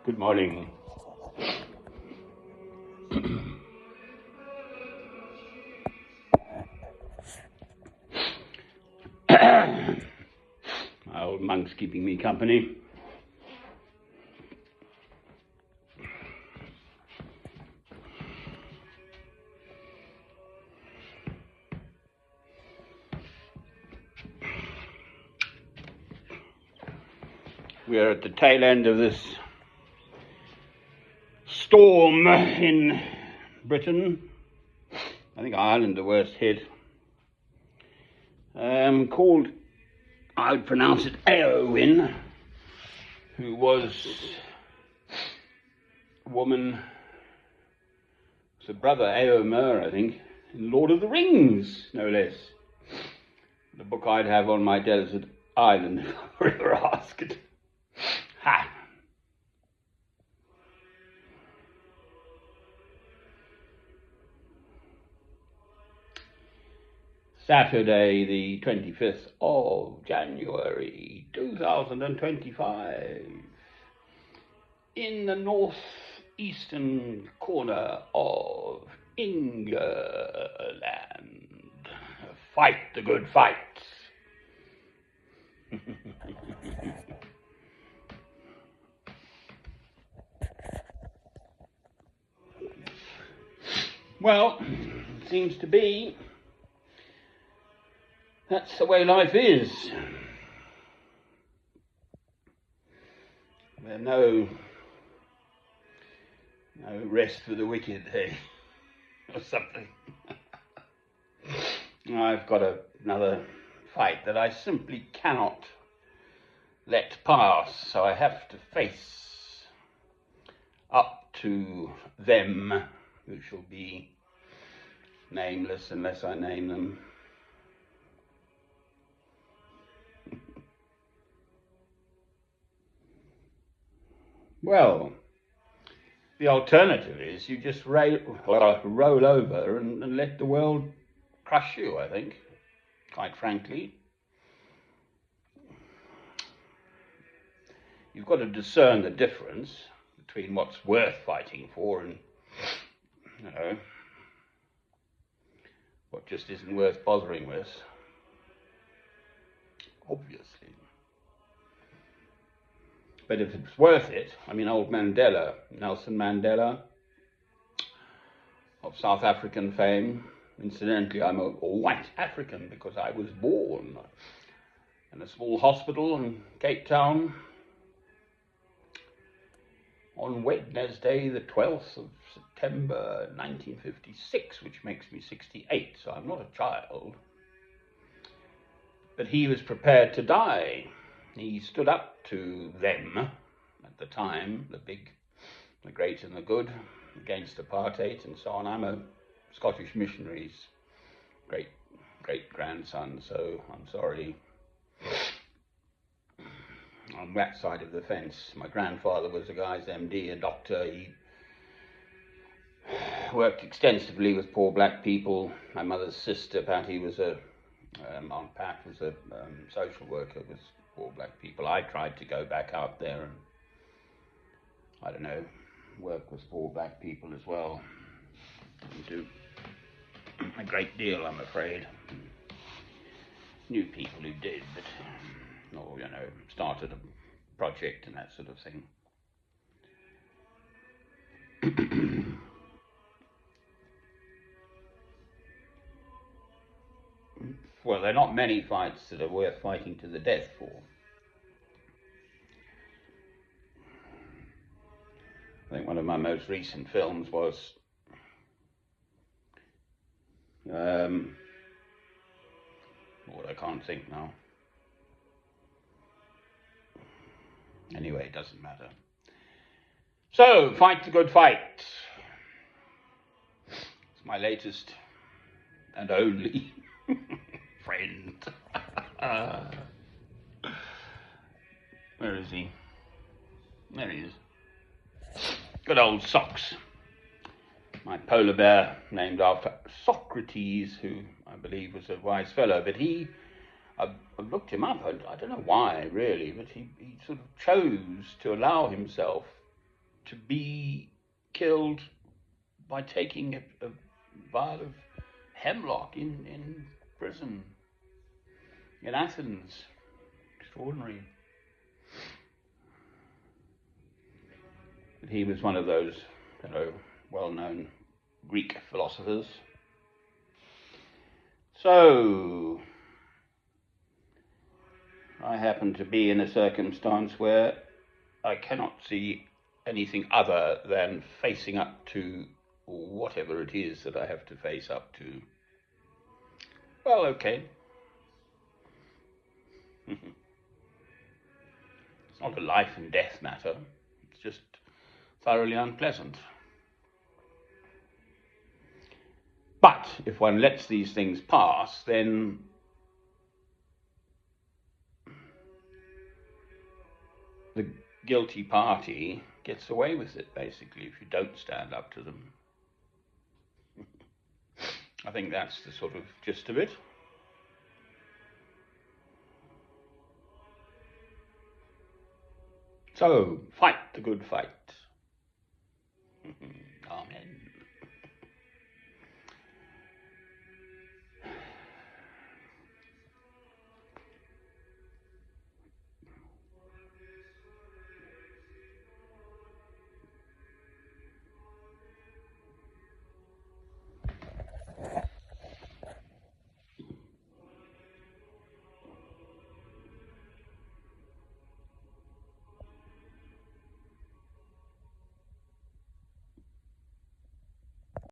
Good morning. My old monk's keeping me company. We are at the tail end of this storm in Britain. I think Ireland the worst hit. Called, I would pronounce it Éowyn, who was a woman, it's a brother Éomer, I think, in Lord of the Rings, no less. The book I'd have on my desert island, if I were asked. Ha! Saturday, the 25th of January 2025, in the northeastern corner of England. Fight the good fight. Well, it seems to be that's the way life is. There's no rest for the wicked, eh? Or something. I've got another fight that I simply cannot let pass, so I have to face up to them, who shall be nameless unless I name them. Well, the alternative is you just roll over and let the world crush you, I think, quite frankly. You've got to discern the difference between what's worth fighting for and, what just isn't worth bothering with. Obviously. But if it's worth it, I mean, old Mandela, Nelson Mandela, of South African fame. Incidentally, I'm a white African because I was born in a small hospital in Cape Town on Wednesday, the 12th of September 1956, which makes me 68, so I'm not a child. But he was prepared to die. He stood up to them at the time, the great and the good, against apartheid and so on. I'm a Scottish missionary's great-grandson, so I'm sorry. On that side of the fence, my grandfather was a guy's MD, a doctor. He worked extensively with poor black people. My mother's sister, Patty, was Aunt Pat was a social worker with poor black people. I tried to go back out there and, work with poor black people as well. Didn't do a great deal, I'm afraid. Knew people who did, but, started a project and that sort of thing. Well, there are not many fights that are worth fighting to the death for. I think one of my most recent films was I can't think now. Anyway, it doesn't matter. So, fight the good fight. It's my latest and only friend. Where is he? There he is. Good old Socks. My polar bear, named after Socrates, who I believe was a wise fellow, but I looked him up, I don't know why really, but he sort of chose to allow himself to be killed by taking a vial of hemlock in prison in Athens. Extraordinary. But he was one of those, well-known Greek philosophers. So, I happen to be in a circumstance where I cannot see anything other than facing up to whatever it is that I have to face up to. Well, okay. It's not a life and death matter. It's just thoroughly unpleasant. But if one lets these things pass, then the guilty party gets away with it, basically, if you don't stand up to them. I think that's the sort of gist of it. So, fight the good fight.